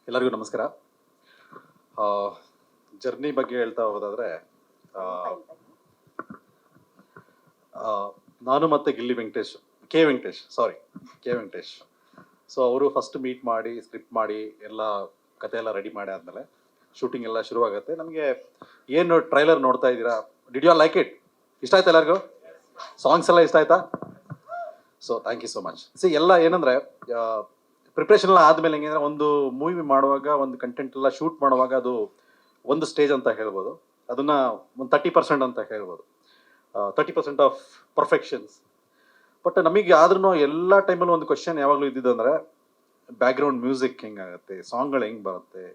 ಎಲ್ಲರಿಗೂ ನಮಸ್ಕಾರ. ಜರ್ನಿ ಬಗ್ಗೆ ಹೇಳ್ತಾ ಹೋದಾದ್ರೆ ನಾನು ಮತ್ತೆ ಗಿಲ್ಲಿ ವೆಂಕಟೇಶ್, ಕೆ ವೆಂಕಟೇಶ್. ಸೊ ಅವರು ಫಸ್ಟ್ ಮೀಟ್ ಮಾಡಿ ಸ್ಕ್ರಿಪ್ಟ್ ಮಾಡಿ ಎಲ್ಲ ಕತೆ ಎಲ್ಲ ರೆಡಿ ಮಾಡಿ ಆದಮೇಲೆ ಶೂಟಿಂಗ್ ಎಲ್ಲ ಶುರುವಾಗುತ್ತೆ. ನಮಗೆ ಏನು ಟ್ರೈಲರ್ ನೋಡ್ತಾ ಇದ್ದೀರಾ, ಡಿಡ್ ಯು ಲೈಕ್ ಇಟ್? ಇಷ್ಟ ಆಯ್ತಾ ಎಲ್ಲರಿಗೂ? ಸಾಂಗ್ಸ್ ಎಲ್ಲ ಇಷ್ಟ ಆಯ್ತಾ? So thank you so much. ಎಲ್ಲ ಏನಂದರೆ ಪ್ರಿಪ್ರೇಷನ್ ಎಲ್ಲ ಆದಮೇಲೆ ಹೆಂಗಂದ್ರೆ ಒಂದು ಮೂವಿ ಮಾಡುವಾಗ ಒಂದು ಕಂಟೆಂಟ್ ಎಲ್ಲ ಶೂಟ್ ಮಾಡುವಾಗ ಅದು ಒಂದು ಸ್ಟೇಜ್ ಅಂತ ಹೇಳ್ಬೋದು, ಅದನ್ನು ಒಂದು 30% ಅಂತ ಹೇಳ್ಬೋದು, 30% ಆಫ್ ಪರ್ಫೆಕ್ಷನ್ಸ್. ಬಟ್ ನಮಗೆ ಆದ್ರೂ ಎಲ್ಲ ಟೈಮಲ್ಲೂ ಒಂದು ಕ್ವಶನ್ ಯಾವಾಗಲೂ ಇದ್ದಿದ್ದಂದರೆ ಬ್ಯಾಕ್ಗ್ರೌಂಡ್ ಮ್ಯೂಸಿಕ್ ಹೆಂಗಾಗುತ್ತೆ, ಸಾಂಗ್ಗಳು ಹೆಂಗೆ ಬರುತ್ತೆ.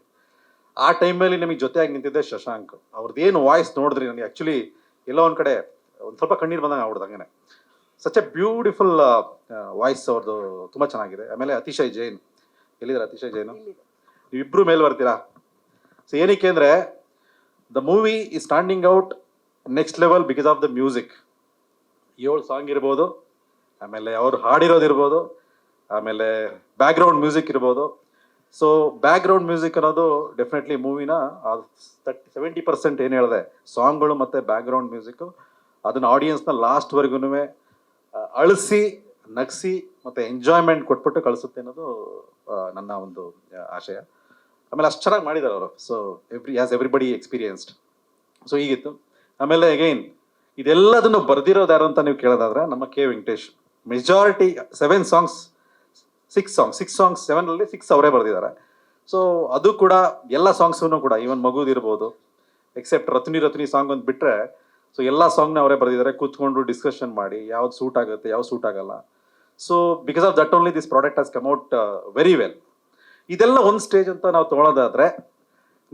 ಆ ಟೈಮಲ್ಲಿ ನಮಗೆ ಜೊತೆಯಾಗಿ ನಿಂತಿದ್ದೆ ಶಶಾಂಕ್. ಅವ್ರದ್ದೇನು ವಾಯ್ಸ್ ನೋಡಿದ್ರಿ ನನಗೆ ಆ್ಯಕ್ಚುಲಿ ಎಲ್ಲೋ ಒಂದು ಕಡೆ ಒಂದು ಸ್ವಲ್ಪ ಕಣ್ಣೀರು ಬಂದಂಗೆ ಆಗ್ಬಿಡ್ದು. ಹಂಗೆ ಸಚ್ ಎ ಬ್ಯೂಟಿಫುಲ್ ವಾಯ್ಸ್ ಅವ್ರದ್ದು, ತುಂಬ ಚೆನ್ನಾಗಿದೆ. ಆಮೇಲೆ ಅತಿಶಯ್ ಜೈನ್, ಎಲ್ಲಿದ್ದಾರೆ ಅತಿಶಯ್ ಜೈನು? ನೀವಿಬ್ಬರು ಮೇಲೆ ಬರ್ತೀರಾ. ಸೊ ಏನಕ್ಕೆ ಅಂದರೆ the movie is standing out next level because of the music. 7 song ಇರ್ಬೋದು, ಆಮೇಲೆ ಅವ್ರು ಹಾಡಿರೋದಿರ್ಬೋದು, ಆಮೇಲೆ ಬ್ಯಾಕ್ಗ್ರೌಂಡ್ ಮ್ಯೂಸಿಕ್ ಇರ್ಬೋದು. ಸೊ ಬ್ಯಾಕ್ಗ್ರೌಂಡ್ ಮ್ಯೂಸಿಕ್ ಅನ್ನೋದು ಡೆಫಿನೆಟ್ಲಿ ಮೂವಿನ 70% ಏನು ಹೇಳಿದೆ, ಸಾಂಗ್ಗಳು ಮತ್ತು ಬ್ಯಾಕ್ಗ್ರೌಂಡ್ ಮ್ಯೂಸಿಕ್ಕು ಅದನ್ನು ಆಡಿಯನ್ಸ್ನ ಲಾಸ್ಟ್ವರೆಗೂ ಅಳಿಸಿ ನಗಿಸಿ ಮತ್ತು ಎಂಜಾಯ್ಮೆಂಟ್ ಕೊಟ್ಬಿಟ್ಟು ಕಳಿಸುತ್ತೆ ಅನ್ನೋದು ನನ್ನ ಒಂದು ಆಶಯ. ಆಮೇಲೆ ಅಷ್ಟು ಚೆನ್ನಾಗಿ ಮಾಡಿದ್ದಾರೆ ಅವರು. So everybody experienced. ಸೊ ಹೀಗಿತ್ತು. ಆಮೇಲೆ ಅಗೈನ್ ಇದೆಲ್ಲದನ್ನು ಬರ್ದಿರೋದು ಯಾರು ಅಂತ ನೀವು ಕೇಳೋದಾದ್ರೆ ನಮ್ಮ ಕೆ ವೆಂಕಟೇಶ್. ಮೆಜಾರಿಟಿ 7 ಸಾಂಗ್ಸ್ 7ರಲ್ಲಿ 6 ಅವರೇ ಬರೆದಿದ್ದಾರೆ. ಸೊ ಅದು ಕೂಡ ಎಲ್ಲ ಸಾಂಗ್ಸೂ ಕೂಡ ಈವನ್ ಮಗುದಿರ್ಬೋದು, ಎಕ್ಸೆಪ್ಟ್ ರತ್ನಿ ಸಾಂಗ್ ಒಂದು ಬಿಟ್ಟರೆ ಸೊ ಎಲ್ಲ ಸಾಂಗ್ನ ಅವರೇ ಬರೆದಿದ್ದಾರೆ. ಕೂತ್ಕೊಂಡು ಡಿಸ್ಕಷನ್ ಮಾಡಿ ಯಾವ್ದು ಸೂಟ್ ಆಗುತ್ತೆ, ಯಾವ್ದು ಸೂಟ್ ಆಗಲ್ಲ. So because of that only this product has come out very well. ಇದೆಲ್ಲ ಒಂದು ಸ್ಟೇಜ್ ಅಂತ ನಾವು ತೊಗೊಳೋದಾದ್ರೆ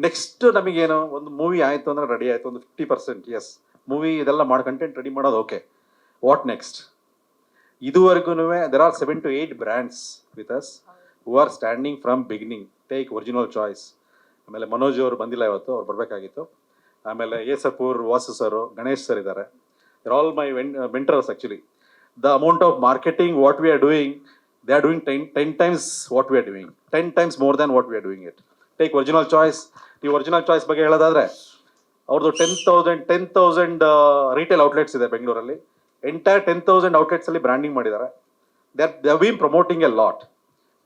ನೆಕ್ಸ್ಟ್ ನಮಗೇನು ಒಂದು ಮೂವಿ ಆಯಿತು ಅಂದರೆ ರೆಡಿ ಆಯಿತು ಒಂದು 50%. ಎಸ್, ಮೂವಿ ಇದೆಲ್ಲ ಮಾಡಿ ಕಂಟೆಂಟ್ ರೆಡಿ ಮಾಡೋದು ಓಕೆ. What next? ಇದುವರೆಗೂ there are 7 to 8 brands with us who are standing from beginning. Take original choice. ಆಮೇಲೆ ಮನೋಜ್ ಅವರು ಬಂದಿಲ್ಲ ಇವತ್ತು, ಅವ್ರು ಬರಬೇಕಾಗಿತ್ತು. ಆಮೇಲೆ ಸಪೂರ್, ವಾಸು ಸರು, ಗಣೇಶ್ ಸರ್ ಇದ್ದಾರೆ. They're all my mentors actually. The amount of marketing what we are doing, they are doing 10 times what we are doing, 10 times more than what we are doing it. Take original choice. ನೀವು original choice ಬಗ್ಗೆ ಹೇಳೋದಾದ್ರೆ ಅವ್ರದ್ದು 10,000 retail outlets ಇದೆ ಬೆಂಗಳೂರಲ್ಲಿ. Entire 10,000 ಔಟ್ಲೆಟ್ಸಲ್ಲಿ branding ಮಾಡಿದ್ದಾರೆ. They have been promoting a lot.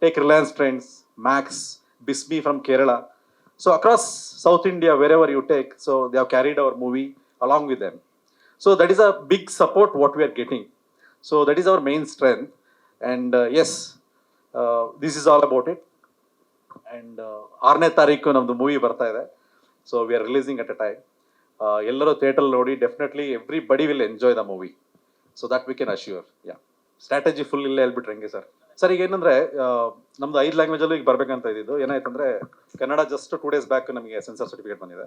Take Reliance Trends, Max, Bismi from Kerala. So across South India, wherever you take, so they have carried our movie along with them. So that is a big support what we are getting. So that is our main strength. And yes, this is all about it. And 6ನೇ ತಾರೀಕು ನಮ್ಮದು movie ಬರ್ತಾ ಇದೆ. So we are releasing at a time. ಎಲ್ಲರೂ theatre ನೋಡಿ definitely everybody will enjoy the movie. So that we can assure. Yeah, strategy full ಇಲ್ಲೇ ಹೇಳ್ಬಿಟ್ರೆ ಹೆಂಗೆ sir? Sir ಈಗ ಏನಂದರೆ ನಮ್ದು 5 ಲ್ಯಾಂಗ್ವೇಜಲ್ಲೂ ಈಗ ಬರಬೇಕಂತ ಇದ್ದಿದ್ದು. ಏನಾಯ್ತಂದರೆ ಕನ್ನಡ ಜಸ್ಟ್ 2 days ಬ್ಯಾಕ್ ನಮಗೆ ಸೆನ್ಸರ್ ಸರ್ಟಿಫಿಕೇಟ್ ಬಂದಿದೆ.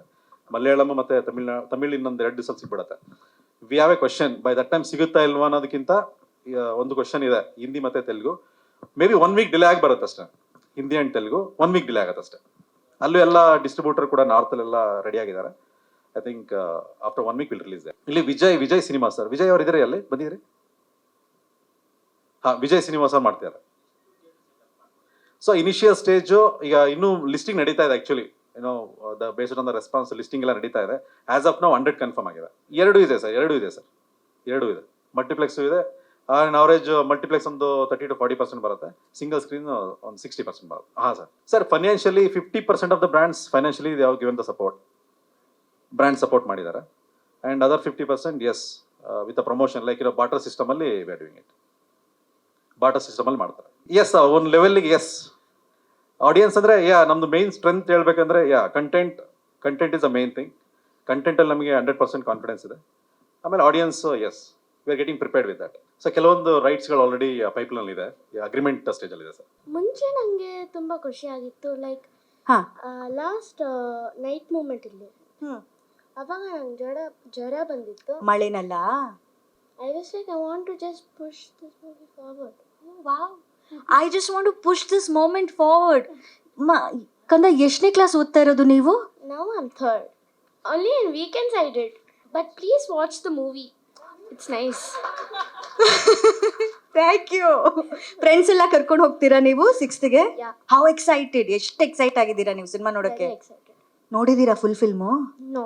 ಮಲಯಾಳಂ ಮತ್ತು ತಮಿಳ್ ಇನ್ನೊಂದು 2 ದಿವಸ ಸಿಗ್ಬಿಡುತ್ತೆ. We have a question, by that time ಸಿಗುತ್ತಾ ಇಲ್ವಾ ಅನ್ನೋದಕ್ಕಿಂತ ಒಂದು ಕ್ವಶನ್ ಇದೆ, ಹಿಂದಿ ಮತ್ತು Telugu. Maybe 1 week delay ಆಗಿ ಬರುತ್ತೆ ಅಷ್ಟೇ. Hindi and Telugu 1 week delay ಆಗುತ್ತೆ ಅಷ್ಟೇ. ಅಲ್ಲೂ ಎಲ್ಲ ಡಿಸ್ಟ್ರಿಬ್ಯೂಟರ್ ಕೂಡ ನಾರ್ತಲ್ಲೆಲ್ಲ ರೆಡಿ ಆಗಿದ್ದಾರೆ. I think after 1 week will release. ಇಲ್ಲಿ ವಿಜಯ್ ಸಿನಿಮಾ ಸರ್, ವಿಜಯ್ ಅವ್ರು ಇದ್ದಾರೆ, ಅಲ್ಲಿ ಬಂದಿದ್ರಿ? ಹಾಂ, ವಿಜಯ್ ಸಿನಿಮಾಸ್ ಮಾಡ್ತಿದ್ದಾರೆ. ಸೊ ಇನಿಷಿಯಲ್ ಸ್ಟೇಜು ಈಗ ಇನ್ನೂ ಲಿಸ್ಟಿಂಗ್ ನಡೀತಾ ಇದೆ. ಆ್ಯಕ್ಚುಲಿ ಏನೋ based on the response listing ಎಲ್ಲ ನಡೀತಾ ಇದೆ. ಆಸ್ ಆಫ್ ನಾವು 100 ಕನ್ಫರ್ಮ್ ಆಗಿದೆ. ಎರಡೂ ಇದೆ. ಮಲ್ಟಿಪ್ಲೆಕ್ಸು ಇದೆ. ಆನ್ ಅವರೇಜ್ ಮಲ್ಟಿಪ್ಲೆಕ್ಸ್ ಒಂದು 30 to 40% ಬರುತ್ತೆ. ಸಿಂಗಲ್ ಸ್ಕ್ರೀನ್ ಒಂದು 60% ಬರುತ್ತೆ. ಹಾಂ sir financially 50% of the brands financially they have given the support. Brand support ಮಾಡಿದ್ದಾರೆ. And other 50% yes with a promotion like ಇರೋ ಬಾಟರ್ ಸಿಸ್ಟಮಲ್ಲಿ we are doing it. Barter ಸಿಸ್ಟಮಲ್ಲಿ ಮಾಡ್ತಾರೆ. ಎಸ್, ಒಂದು ಲೆವೆಲ್ಗೆ ಎಸ್. ಆಡಿಯನ್ಸ್ ಅಂದರೆ ನಮ್ಮದು ಮೇನ್ ಸ್ಟ್ರೆಂತ್ ಹೇಳ್ಬೇಕಂದ್ರೆ content is a main thing. ಕಂಟೆಂಟಲ್ಲಿ ನಮಗೆ 100% ಕಾನ್ಫಿಡೆನ್ಸ್ ಇದೆ. ಆಮೇಲೆ audience yes, we are getting prepared with that. So ಕೆಲವೊಂದು ರೈಟ್ಸ್ಗಳು ಆಲ್ರೆಡಿ ಪೈಪ್ಲೈನ್ ಇದೆ, ಅಗ್ರಿಮೆಂಟ್ ಸ್ಟೇಜಲ್ಲಿದೆ ಸರ್. ಮುಂಚೆ ನನಗೆ ತುಂಬ ಖುಷಿಯಾಗಿತ್ತು. ಲೈಕ್ ಲಾಸ್ಟ್ ನೈಟ್ ಮೂಮೆಂಟ್ ಇಲ್ಲಿ ಅವಾಗ ನಂಗೆ ಜ್ವರ ಬಂದಿತ್ತು. ಮಳೆನಲ್ಲ. I was like, I want to just push this movie forward. Oh, wow. I just want to push this moment forward. ಕಂದ ಎಷ್ಟನೇ ಕ್ಲಾಸ್ ಓದ್ತಾ ಇರೋದು ನೀವು? Now I'm 3rd. Only in weekends I did. But please watch the movie. It's nice. Thank you. Friends ಎಲ್ಲ ಕರ್ಕೊಂಡು ಹೋಗ್ತೀರಾ ನೀವು 6th-ಗೆ? Yeah. ಹೌ ಎಕ್ಸೈಟೆಡ್, ಎಷ್ಟು ಎಕ್ಸೈಟ್ ಆಗಿದ್ದೀರಾ ನೀವು ಸಿನಿಮಾ ನೋಡೋಕ್ಕೆ? Very excited. ನೋಡಿದೀರಾ full film? No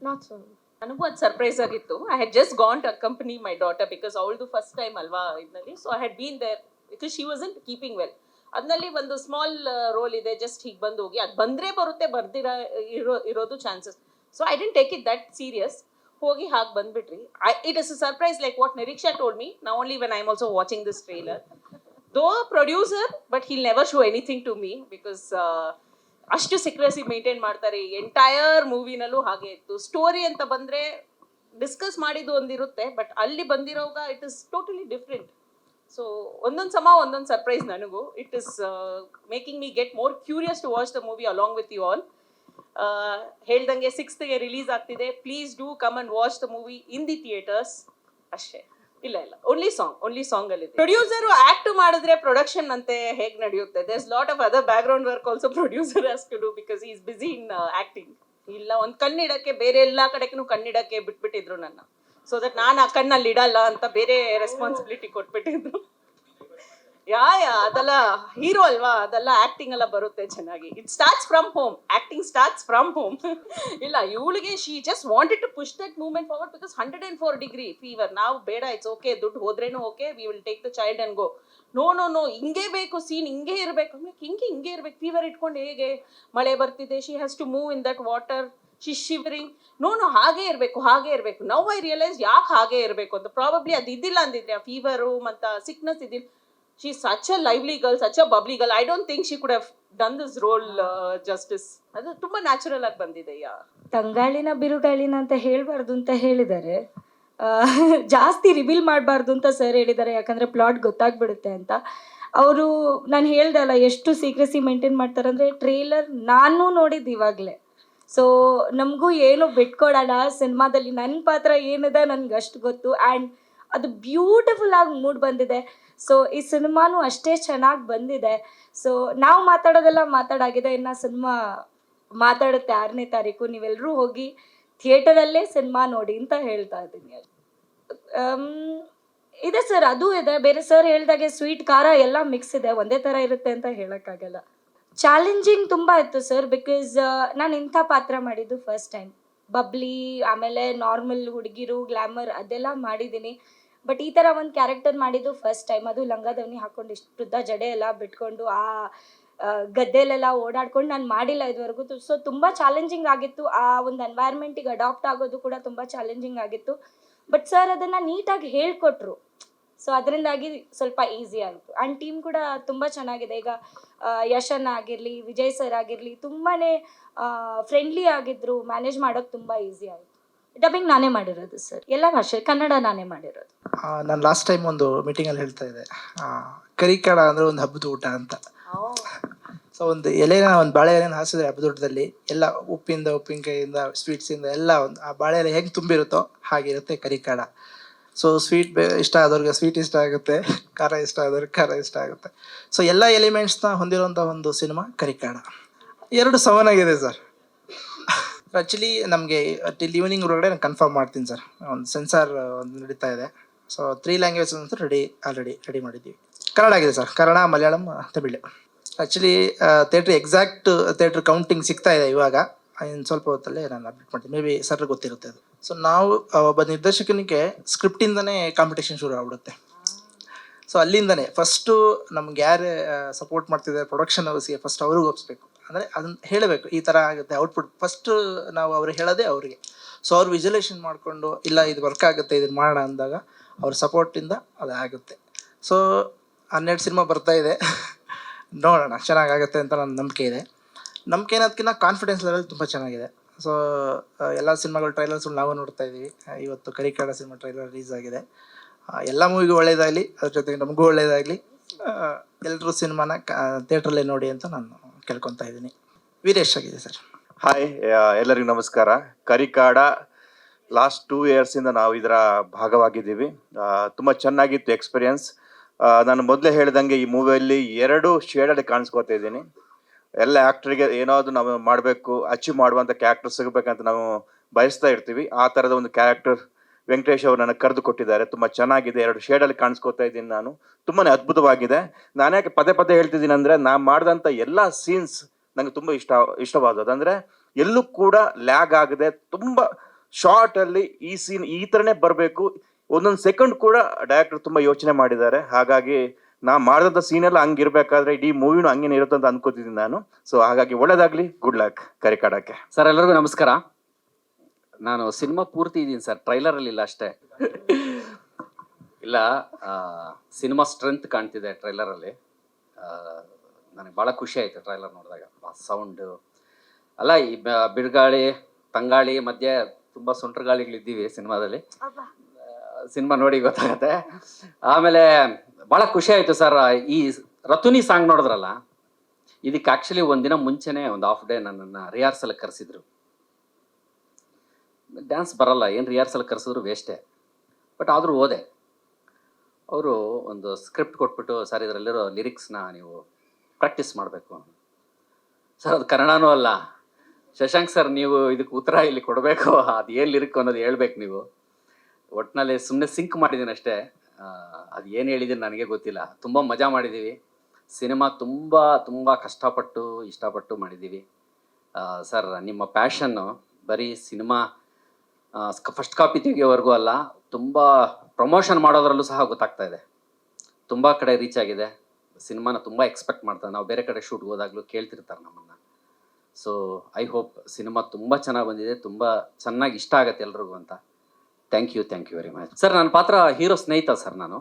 not so. ನನಗೂ ಅದು ಸರ್ಪ್ರೈಸ್ ಆಗಿತ್ತು. I had just gone to accompany my daughter because ಅವಳದು ಫಸ್ಟ್ ಟೈಮ್ ಅಲ್ವಾ ಇದರಲ್ಲಿ. So I had been there because she wasn't keeping well. ಅದರಲ್ಲಿ ಒಂದು ಸ್ಮಾಲ್ ರೋಲ್ ಇದೆ, ಜಸ್ಟ್ ಹೀಗೆ ಬಂದು ಹೋಗಿ ಅದು ಬಂದರೆ ಬರುತ್ತೆ, ಇರೋದು chances. So I didn't take it that serious. ಹೋಗಿ ಹಾಗೆ ಬಂದ್ಬಿಟ್ರಿ. It is a surprise like what Nireeksha told me ನಾ only when I am also watching this trailer. Though producer but he'll never show anything to me because ಅಷ್ಟು secrecy maintain ಮಾಡ್ತಾರೆ. Entire ಮೂವಿನಲ್ಲೂ ಹಾಗೆ ಇತ್ತು. Story ಅಂತ ಬಂದರೆ ಡಿಸ್ಕಸ್ ಮಾಡಿದ್ದು ಒಂದಿರುತ್ತೆ, ಬಟ್ ಅಲ್ಲಿ ಬಂದಿರೋವಾಗ it is totally different. So ಒಂದೊಂದು ಸಮ ಒಂದೊಂದು ಸರ್ಪ್ರೈಸ್ ನನಗೂ. It is making me get more curious to watch the movie along with you all. ಹೇಳ್ದಂಗೆ 6th-ಗೆ ರಿಲೀಸ್ ಆಗ್ತಿದೆ. Please do come and watch the movie in the theatres. ಅಷ್ಟೇ. ಇಲ್ಲ only song ಅಲ್ಲಿ. ಪ್ರೊಡ್ಯೂಸರ್ ಆಕ್ಟ್ ಮಾಡಿದ್ರೆ production ಅಂತೆ ಹೇಗೆ ನಡೆಯುತ್ತೆ? There's lot of other background work also producer has to do because is busy in acting. ಇಲ್ಲ ಒಂದು ಕಣ್ಣಿಡಕ್ಕೆ ಬೇರೆ ಎಲ್ಲ ಕಡೆಗೂ ಕಣ್ಣಿಡಕ್ಕೆ ಬಿಟ್ಬಿಟ್ಟಿದ್ರು ನನ್ನ. ಸೊ ದಟ್ ನಾನು ಆ ಕಣ್ಣಲ್ಲಿ ಇಡಲ್ಲ ಅಂತ ಬೇರೆ ರೆಸ್ಪಾನ್ಸಿಬಿಲಿಟಿ ಕೊಟ್ಬಿಟ್ಟಿದ್ರು. ಅದೆಲ್ಲ ಹೀರೋ ಅಲ್ವಾ, ಅದೆಲ್ಲ ಆಕ್ಟಿಂಗ್ ಎಲ್ಲ ಬರುತ್ತೆ ಚೆನ್ನಾಗಿ. It starts from home, acting starts from home. ಇಲ್ಲ ಇವಳಿಗೆ she just wanted to push that movement forward because 104 degree fever. ನಾವು ಬೇಡ, ಇಟ್ಸ್ ಓಕೆ, ದುಡ್ಡು ಹೋದ್ರೇನು okay, we will take the child and go. No ಹಿಂಗೆ ಬೇಕು ಸೀನ್, ಹಿಂಗೆ ಇರಬೇಕು. ಹಿಂಗೆ ಇರ್ಬೇಕು, ಫೀವರ್ ಇಟ್ಕೊಂಡು ಹೇಗೆ? ಮಳೆ ಬರ್ತಿದೆ, she has to move in that water, she shivering. No ಹಾಗೆ ಇರಬೇಕು. ನೌ ಐ ರಿಯಲೈಸ್ ಯಾಕೆ ಹಾಗೆ ಇರಬೇಕು ಅಂತ. ಪ್ರಾಬಬ್ಲಿ ಅದು ಇದ್ದಿಲ್ಲ ಅಂದಿದ್ರೆ, ಆ ಫೀವರು ಮತ್ತು ಸಿಕ್ನೆಸ್ ಇದ್ದಿಲ್ಲ. She is such a lively girl, such a bubbly girl. I don't think she could have done this role justice. ಅದು ತುಂಬಾ ನ್ಯಾಚುರಲ್ ಆಗಿ ಬಂದಿದೆ. ತಂಗಾಳಿನ ಬಿರುಗಾಳಿನ ಅಂತ ಹೇಳ್ಬಾರ್ದು ಅಂತ ಹೇಳಿದ್ದಾರೆ. ಜಾಸ್ತಿ ರಿವೀಲ್ ಮಾಡಬಾರ್ದು ಅಂತ ಸರ್ ಹೇಳಿದ್ದಾರೆ, ಯಾಕಂದರೆ ಪ್ಲಾಟ್ ಗೊತ್ತಾಗ್ಬಿಡುತ್ತೆ ಅಂತ. ಅವರು ನಾನು ಹೇಳ್ದೆ ಅಲ್ಲ ಎಷ್ಟು ಸೀಕ್ರೆಸಿ ಮೇಂಟೈನ್ ಮಾಡ್ತಾರೆ ಅಂದರೆ, ಟ್ರೇಲರ್ ನಾನು ನೋಡಿದ್ದು ಇವಾಗಲೇ. ಸೊ ನಮಗೂ ಏನು ಬಿಟ್ಕೊಡೋಣ, ಸಿನಿಮಾದಲ್ಲಿ ನನ್ನ ಪಾತ್ರ ಏನಿದೆ ನನಗೆ ಅಷ್ಟು ಗೊತ್ತು. ಆ್ಯಂಡ್ ಅದು ಬ್ಯೂಟಿಫುಲ್ ಆಗಿ ಮೂಡ್ ಬಂದಿದೆ. ಸೊ ಈ ಸಿನಿಮಾನು ಅಷ್ಟೇ ಚೆನ್ನಾಗಿ ಬಂದಿದೆ. ಸೊ ನಾವು ಮಾತಾಡೋದೆಲ್ಲ ಮಾತಾಡಾಗಿದೆ, ಇನ್ನು ಸಿನಿಮಾ ಮಾತಾಡುತ್ತೆ 6ನೇ ತಾರೀಕು. ನೀವೆಲ್ಲರೂ ಹೋಗಿ ಥಿಯೇಟರಲ್ಲೇ ಸಿನಿಮಾ ನೋಡಿ ಅಂತ ಹೇಳ್ತಾ ಇದ್ದೀನಿ. ಇದೆ ಸರ್, ಅದು ಇದೆ. ಬೇರೆ ಸರ್ ಹೇಳ್ದಾಗೆ ಸ್ವೀಟ್ ಖಾರ ಎಲ್ಲ ಮಿಕ್ಸ್ ಇದೆ, ಒಂದೇ ಥರ ಇರುತ್ತೆ ಅಂತ ಹೇಳೋಕ್ಕಾಗಲ್ಲ. ಚಾಲೆಂಜಿಂಗ್ ತುಂಬ ಇತ್ತು ಸರ್, ಬಿಕಾಸ್ ನಾನು ಇಂಥ ಪಾತ್ರ ಮಾಡಿದ್ದು ಫಸ್ಟ್ ಟೈಮ್. ಬಬ್ಲಿ, ಆಮೇಲೆ ನಾರ್ಮಲ್ ಹುಡುಗಿರು, ಗ್ಲ್ಯಾಮರ್ ಅದೆಲ್ಲ ಮಾಡಿದ್ದೀನಿ. ಬಟ್ ಈ ಥರ ಒಂದು ಕ್ಯಾರೆಕ್ಟರ್ ಮಾಡಿದ್ದು ಫಸ್ಟ್ ಟೈಮ್. ಅದು ಲಂಗಾದವನಿ ಹಾಕ್ಕೊಂಡು ಇಷ್ಟುದ್ದ ಜಡೆ ಎಲ್ಲ ಬಿಟ್ಕೊಂಡು ಆ ಗದ್ದೆಲೆಲ್ಲ ಓಡಾಡ್ಕೊಂಡು ನಾನು ಮಾಡಿಲ್ಲ ಇದುವರೆಗೂ. ಸೊ ತುಂಬ ಚಾಲೆಂಜಿಂಗ್ ಆಗಿತ್ತು. ಆ ಒಂದು ಎನ್ವೈರ್ಮೆಂಟಿಗೆ ಅಡಾಪ್ಟ್ ಆಗೋದು ಕೂಡ ತುಂಬ ಚಾಲೆಂಜಿಂಗ್ ಆಗಿತ್ತು. ಬಟ್ ಸರ್ ಅದನ್ನು ನೀಟಾಗಿ ಹೇಳ್ಕೊಟ್ರು. ಸೊ ಅದರಿಂದಾಗಿ ಸ್ವಲ್ಪ ಈಸಿ ಆಯಿತು. ಆ್ಯಂಡ್ ಟೀಮ್ ಕೂಡ ತುಂಬ ಚೆನ್ನಾಗಿದೆ. ಈಗ ಯಶನ್ ಆಗಿರಲಿ, ವಿಜಯ್ ಸರ್ ಆಗಿರಲಿ ತುಂಬಾ ಫ್ರೆಂಡ್ಲಿ ಆಗಿದ್ದರು. ಮ್ಯಾನೇಜ್ ಮಾಡೋಕ್ಕೆ ತುಂಬ ಈಸಿ ಆಯಿತು. ಡಬ್ಬಿಂಗ್ ನಾನೇ ಮಾಡಿರೋದು ಸರ್, ಎಲ್ಲ ಭಾಷೆ, ಕನ್ನಡ ನಾನೇ ಮಾಡಿರೋದು. ನಾನು ಲಾಸ್ಟ್ ಟೈಮ್ ಒಂದು ಮೀಟಿಂಗಲ್ಲಿ ಹೇಳ್ತಾ ಇದ್ದೆ, ಕರಿಕಾಡ ಅಂದರೆ ಒಂದು ಹಬ್ಬದ ಊಟ ಅಂತ. ಸೊ ಒಂದು ಒಂದು ಬಾಳೆ ಎಲೆನ ಹಾಸಿದ್ರೆ ಹಬ್ಬದ ಊಟದಲ್ಲಿ ಎಲ್ಲ ಉಪ್ಪಿನಕಾಯಿಯಿಂದ ಸ್ವೀಟ್ಸಿಂದ ಎಲ್ಲ ಒಂದು ಆ ಬಾಳೆ ಎಲೆ ಹೆಂಗೆ ತುಂಬಿರುತ್ತೋ ಹಾಗಿರುತ್ತೆ ಕರಿಕಾಡ. ಸೊ ಸ್ವೀಟ್ ಇಷ್ಟ ಆದವ್ರಿಗೆ ಸ್ವೀಟ್ ಇಷ್ಟ ಆಗುತ್ತೆ, ಖಾರ ಇಷ್ಟ ಆದವ್ರಿಗೆ ಖಾರ ಇಷ್ಟ ಆಗುತ್ತೆ. ಸೊ ಎಲ್ಲ ಎಲಿಮೆಂಟ್ಸ್ನ ಹೊಂದಿರುವಂಥ ಒಂದು ಸಿನಿಮಾ ಕರಿಕಾಡ. 2 ಸಮನಾಗಿದೆ ಸರ್. ಆ್ಯಕ್ಚುಲಿ ನಮಗೆ ಟಿಲ್ ಈವ್ನಿಂಗ್ ಒಳಗಡೆ ನಾನು ಕನ್ಫರ್ಮ್ ಮಾಡ್ತೀನಿ ಸರ್. ಒಂದು ಸೆನ್ಸಾರ್ ಒಂದು ನಡೀತಾ ಇದೆ. ಸೊ 3 ಲ್ಯಾಂಗ್ವೇಜಸ್ ಅಂತೂ ರೆಡಿ ಮಾಡಿದ್ದೀವಿ. ಕನ್ನಡ ಆಗಿದೆ sir, Kannada, Malayalam, Tamil. Actually exact theatre counting ಸಿಗ್ತಾ ಇದೆ ಇವಾಗ. ಇನ್ನು ಸ್ವಲ್ಪ ಹೊತ್ತಲ್ಲೇ ನಾನು ಅಪ್ಡೇಟ್ ಮಾಡ್ತೀನಿ. ಮೇ ಬಿ ಸರ್ ಗೊತ್ತಿರುತ್ತೆ ಅದು. ಸೊ ನಾವು ಒಬ್ಬ ನಿರ್ದೇಶಕನಿಗೆ ಸ್ಕ್ರಿಪ್ಟಿಂದನೇ ಕಾಂಪಿಟೇಷನ್ ಶುರು ಆಗ್ಬಿಡುತ್ತೆ. ಸೊ ಅಲ್ಲಿಂದನೇ ಫಸ್ಟು ನಮ್ಗೆ ಯಾರೇ ಸಪೋರ್ಟ್ ಮಾಡ್ತಿದ್ದಾರೆ ಪ್ರೊಡಕ್ಷನ್ ಹೌಸ್ಗೆ ಫಸ್ಟ್ ಅವ್ರಿಗೆ ಒಪ್ಪಿಸ್ಬೇಕು. ಅಂದರೆ ಅದನ್ನು ಹೇಳಬೇಕು, ಈ ಥರ ಆಗುತ್ತೆ ಔಟ್ಪುಟ್. ಫಸ್ಟು ನಾವು ಅವ್ರಿಗೆ ಹೇಳೋದೇ ಅವ್ರಿಗೆ. ಸೊ ಅವ್ರು ವಿಜುವಲೈಸೇಷನ್ ಮಾಡಿಕೊಂಡು ಇಲ್ಲ ಇದು ವರ್ಕ್ ಆಗುತ್ತೆ, ಇದನ್ನು ಮಾಡೋಣ ಅಂದಾಗ ಅವ್ರ ಸಪೋರ್ಟಿಂದ ಅದು ಆಗುತ್ತೆ. ಸೊ 12 ಸಿನಿಮಾ ಬರ್ತಾ ಇದೆ, ನೋಡೋಣ ಚೆನ್ನಾಗಾಗುತ್ತೆ ಅಂತ ನನ್ನ ನಂಬಿಕೆ ಇದೆ. ನಂಬಿಕೆ ಅನ್ನೋದಕ್ಕಿಂತ ಕಾನ್ಫಿಡೆನ್ಸ್ ಲೆವೆಲ್ ತುಂಬ ಚೆನ್ನಾಗಿದೆ. ಸೊ ಎಲ್ಲ ಸಿನಿಮಾಗಳು ಟ್ರೈಲರ್ಸ್ಗಳು ನಾವು ನೋಡ್ತಾ ಇದ್ದೀವಿ. ಇವತ್ತು ಕರಿಕಾಡ ಸಿನಿಮಾ ಟ್ರೈಲರ್ ರಿಲೀಸ್ ಆಗಿದೆ. ಎಲ್ಲ ಮೂವಿಗೂ ಒಳ್ಳೇದಾಗಲಿ, ಅದ್ರ ಜೊತೆಗೆ ನಮಗೂ ಒಳ್ಳೇದಾಗಲಿ. ಎಲ್ಲರೂ ಸಿನಿಮಾನ ಥಿಯೇಟ್ರಲ್ಲೇ ನೋಡಿ ಅಂತ ನಾನು ಕೇಳ್ಕೊತಾ ಇದ್ದೀನಿ. ವೀರೇಶ್ ಆಗಿದೆ ಸರ್. ಹಾಯ್, ಎಲ್ಲರಿಗೂ ನಮಸ್ಕಾರ. ಕರಿಕಾಡ ಲಾಸ್ಟ್ 2 ಇಯರ್ಸಿಂದ ನಾವು ಇದರ ಭಾಗವಾಗಿದ್ದೀವಿ. ತುಂಬ ಚೆನ್ನಾಗಿತ್ತು ಎಕ್ಸ್ಪೀರಿಯನ್ಸ್. ನಾನು ಮೊದಲೇ ಹೇಳ್ದಂಗೆ ಈ ಮೂವಿಯಲ್ಲಿ 2 ಶೇಡಲ್ಲಿ ಕಾಣಿಸ್ಕೊತಾ ಇದ್ದೀನಿ. ಎಲ್ಲ ಆ್ಯಕ್ಟ್ರಿಗೆ ಏನಾದ್ರು ನಾವು ಮಾಡಬೇಕು, ಅಚೀವ್ ಮಾಡುವಂಥ ಕ್ಯಾರೆಕ್ಟರ್ ಸಿಗಬೇಕಂತ ನಾವು ಬಯಸ್ತಾ ಇರ್ತೀವಿ. ಆ ಥರದ ಒಂದು ಕ್ಯಾರೆಕ್ಟರ್ ವೆಂಕಟೇಶ್ ಅವರು ನನಗೆ ಕರೆದು ಕೊಟ್ಟಿದ್ದಾರೆ. ತುಂಬ ಚೆನ್ನಾಗಿದೆ, 2 ಶೇಡಲ್ಲಿ ಕಾಣಿಸ್ಕೋತಾ ಇದ್ದೀನಿ ನಾನು. ತುಂಬಾ ಅದ್ಭುತವಾಗಿದೆ. ನಾನು ಯಾಕೆ ಪದೇ ಪದೇ ಹೇಳ್ತಿದ್ದೀನಿ ಅಂದರೆ, ನಾನು ಮಾಡಿದಂಥ ಎಲ್ಲ ಸೀನ್ಸ್ ನನಗೆ ತುಂಬ ಇಷ್ಟವಾದದ್ದು. ಅಂದರೆ ಎಲ್ಲೂ ಕೂಡ ಲ್ಯಾಗ್ ಆಗದೆ ತುಂಬ ಶಾರ್ಟಲ್ಲಿ ಈ ಸೀನ್ ಈ ಥರನೇ ಬರಬೇಕು, ಒಂದೊಂದು ಸೆಕೆಂಡ್ ಕೂಡ ಡೈರೆಕ್ಟರ್ ತುಂಬ ಯೋಚನೆ ಮಾಡಿದ್ದಾರೆ. ಹಾಗಾಗಿ ನಾ ಮಾಡಿದಂಥ ಸೀನೆಲ್ಲ ಹಂಗಿರ್ಬೇಕಾದ್ರೆ ಇಡೀ ಮೂವಿನೂ ಹಂಗೇನೆ ಇರುತ್ತೆ ಅಂತ ಅನ್ಕೋತಿದ್ದೀನಿ ನಾನು. ಸೊ ಹಾಗಾಗಿ ಒಳ್ಳೇದಾಗಲಿ, ಗುಡ್ ಲಕ್ ಕರಿಕಾಡಕ್ಕೆ. ಸರ್ ಎಲ್ಲರಿಗೂ ನಮಸ್ಕಾರ. ನಾನು ಸಿನಿಮಾ ಪೂರ್ತಿ ಇದ್ದೀನಿ ಸರ್, ಟ್ರೈಲರಲ್ಲಿ ಇಲ್ಲ ಅಷ್ಟೇ. ಇಲ್ಲ, ಸಿನಿಮಾ ಸ್ಟ್ರೆಂತ್ ಕಾಣ್ತಿದೆ ಟ್ರೈಲರಲ್ಲಿ. ನನಗೆ ಭಾಳ ಖುಷಿ ಆಯಿತು ಟ್ರೈಲರ್ ನೋಡಿದಾಗ. ಸೌಂಡು ಅಲ್ಲ, ಈ ಬಿರುಗಾಳಿ ತಂಗಾಳಿ ಮಧ್ಯೆ ತುಂಬ ಸುಂಟ್ರಗಾಳಿಗಳಿದ್ದೀವಿ ಸಿನಿಮಾದಲ್ಲಿ. ಸಿನಿಮಾ ನೋಡಿ ಗೊತ್ತಾಗತ್ತೆ. ಆಮೇಲೆ ಭಾಳ ಖುಷಿ ಆಯಿತು ಸರ್. ಈ ರತುನಿ ಸಾಂಗ್ ನೋಡಿದ್ರಲ್ಲ, ಇದಕ್ಕೆ ಆ್ಯಕ್ಚುಲಿ ಒಂದಿನ ಮುಂಚೆನೇ ಒಂದು ಹಾಫ್ ಡೇ ನನ್ನನ್ನು ರಿಹರ್ಸಲ್ ಕರೆಸಿದ್ರು. ಡ್ಯಾನ್ಸ್ ಬರಲ್ಲ, ಏನು ರಿಹರ್ಸಲ್ ಕರೆಸಿದ್ರು ವೇಸ್ಟೇ. ಬಟ್ ಆದರೂ ಹೋದೆ. ಅವರು ಒಂದು ಸ್ಕ್ರಿಪ್ಟ್ ಕೊಟ್ಬಿಟ್ಟು, ಸರ್ ಇದರಲ್ಲಿರೋ ಲಿರಿಕ್ಸ್ನ ನೀವು ಪ್ರಾಕ್ಟೀಸ್ ಮಾಡಬೇಕು. ಸರ್ ಅದು ಕನ್ನಡನೂ ಅಲ್ಲ, ಶಶಾಂಕ್ ಸರ್ ನೀವು ಇದಕ್ಕೆ ಉತ್ತರ ಇಲ್ಲಿ ಕೊಡಬೇಕು, ಅದು ಏನು ಲಿರಿಕ್ ಅನ್ನೋದು ಹೇಳ್ಬೇಕು ನೀವು. ಒಟ್ಟಿನಲ್ಲಿ ಸುಮ್ಮನೆ ಸಿಂಕ್ ಮಾಡಿದ್ದೀನಿ ಅಷ್ಟೇ. ಅದು ಏನು ಹೇಳಿದ್ದೀನಿ ನನಗೆ ಗೊತ್ತಿಲ್ಲ. ತುಂಬ ಮಜಾ ಮಾಡಿದ್ದೀವಿ. ಸಿನಿಮಾ ತುಂಬ ತುಂಬ ಕಷ್ಟಪಟ್ಟು ಇಷ್ಟಪಟ್ಟು ಮಾಡಿದ್ದೀವಿ. ಸರ್ ನಿಮ್ಮ ಪ್ಯಾಷನ್ನು ಬರೀ ಸಿನಿಮಾ ಫಸ್ಟ್ ಕಾಪಿ ತೆಗೆಯೋವರೆಗೂ ಅಲ್ಲ, ತುಂಬ ಪ್ರಮೋಷನ್ ಮಾಡೋದ್ರಲ್ಲೂ ಸಹ ಗೊತ್ತಾಗ್ತಾ ಇದೆ. ತುಂಬ ಕಡೆ ರೀಚ್ ಆಗಿದೆ. ಸಿನಿಮಾನ ತುಂಬ ಎಕ್ಸ್ಪೆಕ್ಟ್ ಮಾಡ್ತಾರೆ. ನಾವು ಬೇರೆ ಕಡೆ ಶೂಟ್ಗೆ ಹೋದಾಗಲೂ ಕೇಳ್ತಿರ್ತಾರೆ ನಮ್ಮನ್ನು. ಸೊ ಐ ಹೋಪ್ ಸಿನಿಮಾ ತುಂಬ ಚೆನ್ನಾಗಿ ಬಂದಿದೆ, ತುಂಬ ಚೆನ್ನಾಗಿ ಇಷ್ಟ ಆಗುತ್ತೆ ಎಲ್ರಿಗೂ ಅಂತ. Thank you very much sir. ನನ್ನ ಪಾತ್ರ ಹೀರೋ ಸ್ನೇಹಿತ ಸರ್ ನಾನು.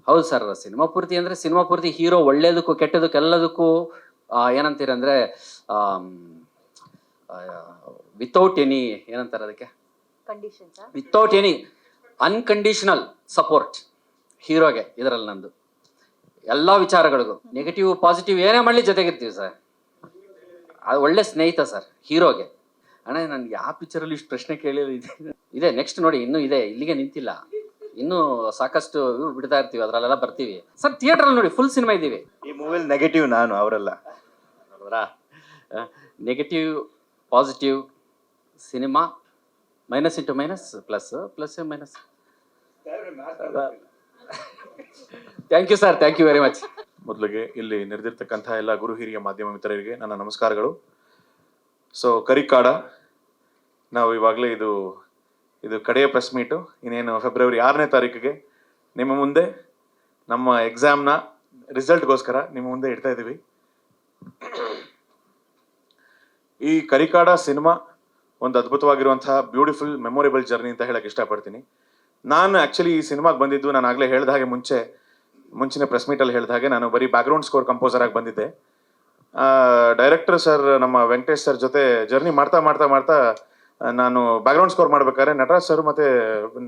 ಹೌದು ಸರ್, ಸಿನಿಮಾ ಪೂರ್ತಿ ಅಂದರೆ ಸಿನಿಮಾ ಪೂರ್ತಿ ಹೀರೋ ಒಳ್ಳೇದಕ್ಕೂ ಕೆಟ್ಟದಕ್ಕೂ ಎಲ್ಲದಕ್ಕೂ ಏನಂತೀರಂದರೆ ವಿತೌಟ್ ಎನಿ ಏನಂತಾರೆ ಅದಕ್ಕೆ, ವಿತೌಟ್ ಎನಿ ಅನ್ಕಂಡೀಷನಲ್ ಸಪೋರ್ಟ್ ಹೀರೋಗೆ. ಇದರಲ್ಲಿ ನಂದು ಎಲ್ಲ ವಿಚಾರಗಳಿಗೂ ನೆಗೆಟಿವ್ ಪಾಸಿಟಿವ್ ಏನೇ ಮಾಡಲಿ ಜೊತೆಗಿರ್ತೀವಿ ಸರ್. ಅದು ಒಳ್ಳೆ ಸ್ನೇಹಿತ ಸರ್ ಹೀರೋಗೆ. ಅಣ್ಣ ನನಗೆ ಯಾವ ಪಿಕ್ಚರಲ್ಲಿ ಇಷ್ಟು ಪ್ರಶ್ನೆ ಕೇಳಿಲ್ಲ. ಇದೆ ನೆಕ್ಸ್ಟ್ ನೋಡಿ, ಇನ್ನೂ ಇದೆ, ಇಲ್ಲಿಗೆ ನಿಂತಿಲ್ಲ. ಇನ್ನೂ ಸಾಕಷ್ಟು ಬಿಡ್ತಾ ಇರ್ತೀವಿ, ಅದರಲ್ಲೆಲ್ಲ ಬರ್ತೀವಿ ಸರ್. ಥಿಯೇಟ್ರಲ್ಲಿ ನೋಡಿ ಫುಲ್ ಸಿನಿಮಾ ಇದ್ದೀವಿ. ಈ ಮೂವಿಲಿ ನೆಗೆಟಿವ್ ನಾನು, ಅವರೆಲ್ಲ negative positive cinema, minus into minus plus, plus minus. Thank you sir, thank you very much. ಮೊದಲಿಗೆ ಇಲ್ಲಿ ನೆರೆದಿರ್ತಕ್ಕಂಥ ಎಲ್ಲ ಗುರು ಹಿರಿಯ ಮಾಧ್ಯಮ ಮಿತ್ರರಿಗೆ ನನ್ನ ನಮಸ್ಕಾರಗಳು. ಸೊ ಕರಿಕಾಡ, ನಾವು ಇವಾಗಲೇ ಇದು ಕಡೆಯ ಪ್ರೆಸ್ ಮೀಟು. ಇನ್ನೇನು ಫೆಬ್ರವರಿ 6ನೇ ತಾರೀಕಿಗೆ ನಿಮ್ಮ ಮುಂದೆ ನಮ್ಮ ಎಕ್ಸಾಮ್ನ ರಿಸಲ್ಟ್ಗೋಸ್ಕರ ನಿಮ್ಮ ಮುಂದೆ ಇಡ್ತಾ ಇದ್ದೀವಿ. ಈ ಕರಿಕಾಡ ಸಿನಿಮಾ ಒಂದು ಅದ್ಭುತವಾಗಿರುವಂತಹ ಬ್ಯೂಟಿಫುಲ್ ಮೆಮೊರೇಬಲ್ ಜರ್ನಿ ಅಂತ ಹೇಳಕ್ಕೆ ಇಷ್ಟಪಡ್ತೀನಿ. ನಾನು ಆ್ಯಕ್ಚುಲಿ ಈ ಸಿನಿಮಾಗೆ ಬಂದಿದ್ದು, ನಾನು ಆಗಲೇ ಹೇಳಿದ ಹಾಗೆ ಮುಂಚಿನ ಪ್ರೆಸ್ ಮೀಟಲ್ಲಿ ಹೇಳಿದ ಹಾಗೆ, ನಾನು ಬರೀ ಬ್ಯಾಕ್ಗ್ರೌಂಡ್ ಸ್ಕೋರ್ ಕಂಪೋಸರ್ ಆಗಿ ಬಂದಿದ್ದೆ. ಡೈರೆಕ್ಟರ್ ಸರ್, ನಮ್ಮ ವೆಂಕಟೇಶ್ ಸರ್ ಜೊತೆ ಜರ್ನಿ ಮಾಡ್ತಾ ಮಾಡ್ತಾ ಮಾಡ್ತಾ ನಾನು ಬ್ಯಾಕ್ಗ್ರೌಂಡ್ ಸ್ಕೋರ್ ಮಾಡ್ಬೇಕಾದ್ರೆ ನಟರಾಜ್ ಸರ್ ಮತ್ತು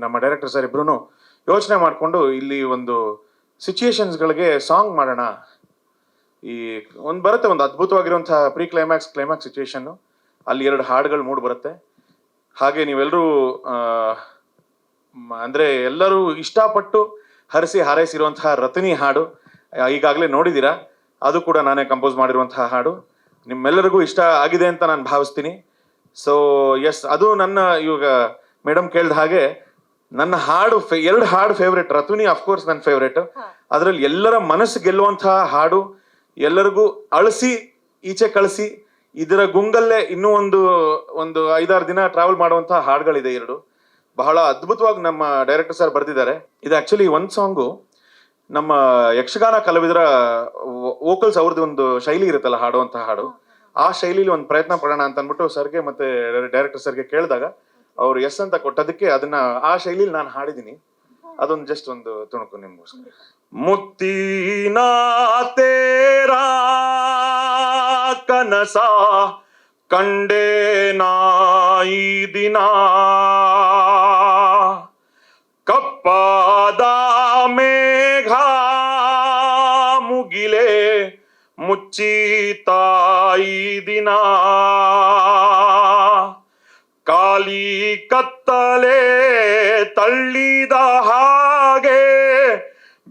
ನಮ್ಮ ಡೈರೆಕ್ಟರ್ ಸರ್ ಇಬ್ರು ಯೋಚನೆ ಮಾಡಿಕೊಂಡು, ಇಲ್ಲಿ ಒಂದು ಸಿಚುಯೇಷನ್ಸ್ಗಳಿಗೆ ಸಾಂಗ್ ಮಾಡೋಣ. ಈ ಬರುತ್ತೆ ಒಂದು ಅದ್ಭುತವಾಗಿರುವಂಥ ಕ್ಲೈಮ್ಯಾಕ್ಸ್ ಸಿಚುಯೇಷನ್ನು, ಅಲ್ಲಿ 2 ಹಾಡುಗಳು ಮೂಡ್ ಬರುತ್ತೆ. ಹಾಗೆ ನೀವೆಲ್ಲರೂ ಅಂದರೆ ಎಲ್ಲರೂ ಇಷ್ಟಪಟ್ಟು ಹಾರೈಸಿರುವಂತಹ ರತನಿ ಹಾಡು ಈಗಾಗಲೇ ನೋಡಿದ್ದೀರಾ. ಅದು ಕೂಡ ನಾನೇ ಕಂಪೋಸ್ ಮಾಡಿರುವಂತಹ ಹಾಡು. ನಿಮ್ಮೆಲ್ಲರಿಗೂ ಇಷ್ಟ ಆಗಿದೆ ಅಂತ ನಾನು ಭಾವಿಸ್ತೀನಿ. ಸೊ ಎಸ್, ಅದು ನನ್ನ ಇವಾಗ ಮೇಡಮ್ ಕೇಳಿದ ಹಾಗೆ ನನ್ನ ಹಾಡು 2 ಹಾಡು ಫೇವ್ರೇಟ್. ರತುನಿ ಅಫ್ಕೋರ್ಸ್ ನನ್ನ ಫೇವ್ರೇಟ್. ಅದರಲ್ಲಿ ಎಲ್ಲರ ಮನಸ್ಸು ಗೆಲ್ಲುವಂತಹ ಹಾಡು, ಎಲ್ಲರಿಗೂ ಅಳಿಸಿ ಈಚೆ ಕಳಿಸಿ ಇದರ ಗುಂಗಲ್ಲೇ ಇನ್ನೂ ಒಂದು 5-6 ದಿನ ಟ್ರಾವೆಲ್ ಮಾಡುವಂತಹ ಹಾಡುಗಳಿದೆ 2. ಬಹಳ ಅದ್ಭುತವಾಗಿ ನಮ್ಮ ಡೈರೆಕ್ಟರ್ ಸರ್ ಬರೆದಿದ್ದಾರೆ. ಇದು ಆ್ಯಕ್ಚುಲಿ ಒಂದು ಸಾಂಗು ನಮ್ಮ ಯಕ್ಷಗಾನ ಕಲಾವಿದರ ವೋಕಲ್ಸ್ ಅವ್ರದ್ದು ಒಂದು ಶೈಲಿ ಇರುತ್ತಲ್ಲ ಹಾಡುವಂತಹ ಹಾಡು, ಆ ಶೈಲಿಲಿ ಒಂದು ಪ್ರಯತ್ನ ಪಡೋಣ ಅಂತ ಅಂದ್ಬಿಟ್ಟು ಸರ್ಗೆ ಮತ್ತೆ ಡೈರೆಕ್ಟರ್ ಸರ್ಗೆ ಕೇಳಿದಾಗ ಅವ್ರು ಎಸ್ ಅಂತ ಕೊಟ್ಟದಕ್ಕೆ ಅದನ್ನ ಆ ಶೈಲಿಲಿ ನಾನು ಹಾಡಿದ್ದೀನಿ. ಅದೊಂದು ಜಸ್ಟ್ ಒಂದು ತುಣುಕು ನಿಮ್ಗೋಸ್ಕರ. ಮುತ್ತಿನ ತೇರಾ ಕನಸ ಕಂಡೇ ನಾಯಿ ದಿನ, ಕಪ್ಪಾದ ಮೇಘ ಮುಗಿಲೆ ಮುಚ್ಚಿತಾಯಿ ದಿನ, ಕಾಲಿ ಕತ್ತಲೆ ತಳ್ಳಿದ ಹಾಗೆ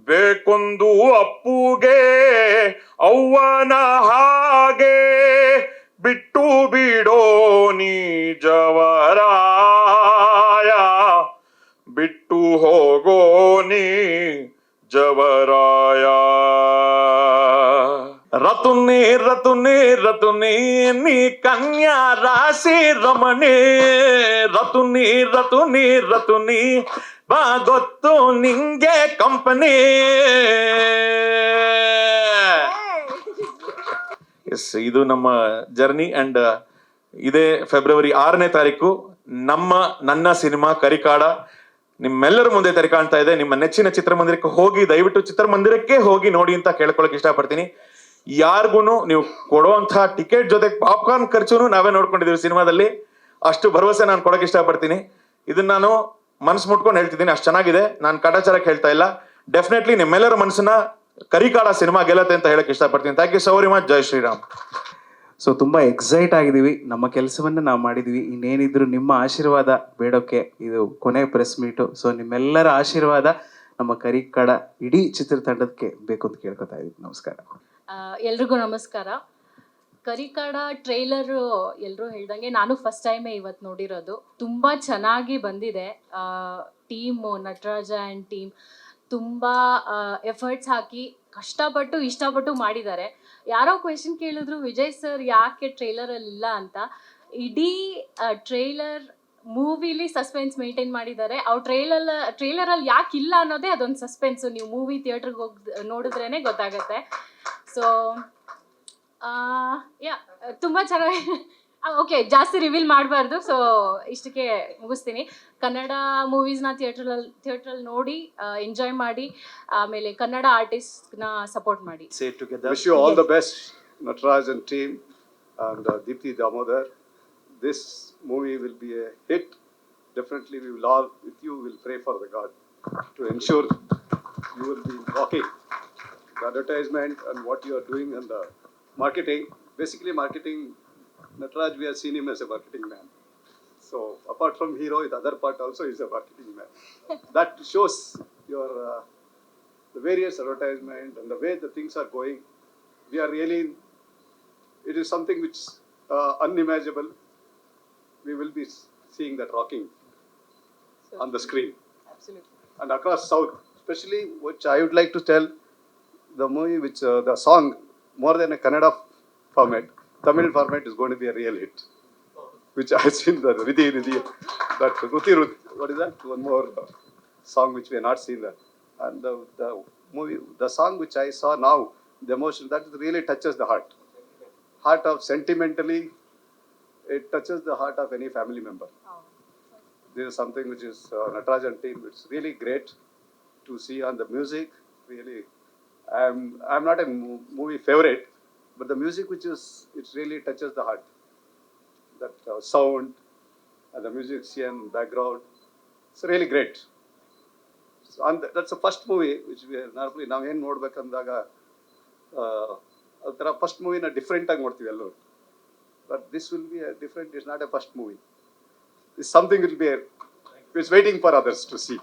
ಬೇಕೊಂದು ಅಪ್ಪುಗೆ ಅವ್ವನ ಹಾಗೆ ಬಿಟ್ಟು ಬಿಡೋ ನೀ ಜವರ ರತುನಿ ರತುನಿ ನೀ ಕನ್ಯಾ ರಾಶಿ ರಮಣಿ ರತುನಿ ರತುನಿ ರತುನಿ ಬಾ ಗೊತ್ತು ನಿಂಗೆ ಕಂಪನಿ. ಎಸ್, ಇದು ನಮ್ಮ ಜರ್ನಿ. ಅಂಡ್ ಇದೇ ಫೆಬ್ರವರಿ 6ನೇ ತಾರೀಕು ನನ್ನ ಸಿನಿಮಾ ಕರಿಕಾಡ ನಿಮ್ಮೆಲ್ಲರ ಮುಂದೆ ತೆರೆ ಕಾಣ್ತಾ ಇದೆ. ನಿಮ್ಮ ನೆಚ್ಚಿನ ಚಿತ್ರಮಂದಿರಕ್ಕೆ ಹೋಗಿ, ದಯವಿಟ್ಟು ಚಿತ್ರಮಂದಿರಕ್ಕೆ ಹೋಗಿ ನೋಡಿ ಅಂತ ಕೇಳ್ಕೊಳಕ್ ಇಷ್ಟಪಡ್ತೀನಿ. ಯಾರಿಗೂ ನೀವು ಕೊಡುವಂತಹ ಟಿಕೆಟ್ ಜೊತೆಗೆ ಪಾಪ್ಕಾರ್ನ್ ಖರ್ಚುನು ನಾವೇ ನೋಡ್ಕೊಂಡಿದೀವಿ ಸಿನಿಮಾದಲ್ಲಿ. ಅಷ್ಟು ಭರವಸೆ ನಾನು ಕೊಡಕ್ ಇಷ್ಟಪಡ್ತೀನಿ. ಇದನ್ನ ನಾನು ಮನ್ಸು ಮುಟ್ಕೊಂಡು ಹೇಳ್ತಿದ್ದೀನಿ, ಅಷ್ಟು ಚೆನ್ನಾಗಿದೆ. ನಾನು ಕಾಟಾಚಾರಕ್ಕೆ ಹೇಳ್ತಾ ಇಲ್ಲ. ಡೆಫಿನೆಟ್ಲಿ ನಿಮ್ಮೆಲ್ಲರ ಮನಸ್ಸನ್ನ ಕರಿಕಾಡ ಸಿನಿಮಾ ಗೆಲ್ಲತ್ತೆ ಅಂತ ಹೇಳಕ್ ಇಷ್ಟಪಡ್ತೀನಿ. Thank you so very much. ಜೈ ಶ್ರೀರಾಮ್. ಸೊ ತುಂಬ ಎಕ್ಸೈಟ್ ಆಗಿದ್ದೀವಿ. ನಮ್ಮ ಕೆಲಸವನ್ನು ನಾವು ಮಾಡಿದ್ವಿ. ಇನ್ನೇನಿದ್ರು ನಿಮ್ಮ ಆಶೀರ್ವಾದ ಬೇಡೋಕ್ಕೆ ಇದು ಕೊನೆ ಪ್ರೆಸ್ ಮೀಟು. ಸೊ ನಿಮ್ಮೆಲ್ಲರ ಆಶೀರ್ವಾದ ನಮ್ಮ ಕರಿಕಾಡ ಇಡೀ ಚಿತ್ರತಂಡಕ್ಕೆ ಬೇಕು ಅಂತ ಕೇಳ್ಕೊತಾ ಇದ್ದೀವಿ. ನಮಸ್ಕಾರ. ಎಲ್ರಿಗೂ ನಮಸ್ಕಾರ. ಕರಿಕಾಡ ಟ್ರೈಲರ್ ಎಲ್ಲರೂ ಹೇಳ್ದಂಗೆ ನಾನು ಫಸ್ಟ್ ಟೈಮೇ ಇವತ್ತು ನೋಡಿರೋದು. ತುಂಬ ಚೆನ್ನಾಗಿ ಬಂದಿದೆ. ಟೀಮು ನಟರಾಜ ಆ್ಯಂಡ್ ಟೀಮ್ ತುಂಬ ಎಫರ್ಟ್ಸ್ ಹಾಕಿ ಕಷ್ಟಪಟ್ಟು ಇಷ್ಟಪಟ್ಟು ಮಾಡಿದ್ದಾರೆ. ಯಾರೋ ಕ್ವೆಶನ್ ಕೇಳಿದ್ರು, ವಿಜಯ್ ಸರ್ ಯಾಕೆ ಟ್ರೈಲರಲ್ಲಿ ಇಲ್ಲ ಅಂತ. ಇಡೀ ಟ್ರೈಲರ್ ಮೂವಿಲಿ ಸಸ್ಪೆನ್ಸ್ ಮೇಂಟೈನ್ ಮಾಡಿದ್ದಾರೆ. ಅವ್ರು ಟ್ರೈಲರಲ್ಲಿ ಯಾಕೆ ಇಲ್ಲ ಅನ್ನೋದೇ ಅದೊಂದು ಸಸ್ಪೆನ್ಸು. ನೀವು ಮೂವಿ ಥಿಯೇಟ್ರಿಗೆ ಹೋಗಿ ನೋಡಿದ್ರೇ ಗೊತ್ತಾಗತ್ತೆ. ಸೊ ಯಾ ತುಂಬ ಚೆನ್ನಾಗಿ ಓಕೆ, ಜಾಸ್ತಿ ರಿವೀಲ್ ಮಾಡಬಾರ್ದು. ಸೊ ಇಷ್ಟಕ್ಕೆ ಮುಗಿಸ್ತೀನಿ. ಕನ್ನಡ ಮೂವೀಸ್ನ ಥಿಯೇಟ್ರಲ್ಲಿ ನೋಡಿ ಎಂಜಾಯ್ ಮಾಡಿ, ಆಮೇಲೆ ಕನ್ನಡ ಆರ್ಟಿಸ್ಟ್ನ ಸಪೋರ್ಟ್ ಮಾಡಿ. Wish you all the best, Nataraj and team, and Deepthi Damodar. This movie will be a hit. Definitely, we will all, with you, will pray for the God to ensure you will be rocking the advertisement and what you are doing and the marketing. Basically, marketing. Nataraj, we have seen him as a marketing man. So, apart from hero, the other part also is a marketing man. That shows your the various advertisement and the way the things are going. We are really, it is something which unimaginable. We will be seeing that rocking on the screen. Absolutely. And across South, especially, which I would like to tell, the movie which the song, more than a Kannada format, Tamil format is going to be a real hit. Which I have seen the Ridhi, that Ruthi, what is that? One more song which we have not seen that. And the movie, the song which I saw now, the emotion, that really touches the heart. Heart of sentimentally, it touches the heart of any family member. This is something which is Nataraj and team. It's really great to see on the music. Really, I'm not a movie favorite, but the music which is, it really touches the heart. That sound and the musician background, it's really great. So, and that's the first movie which we normally ನಾವು ಏನು ನೋಡ್ಬೇಕಂದಾಗ ಅದರ first ಮೂವಿನ different ಆಗಿ ನೋಡ್ತೀವಿ ಎಲ್ಲರೂ. But this will be different. It's not a first movie. It's something will be it's waiting for others to see.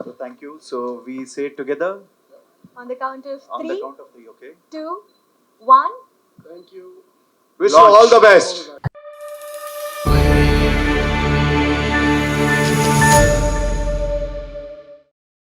So thank you. So we say it together On the count of on 3, the count of 3, okay? 2, 1. Thank you. Wish you all the best.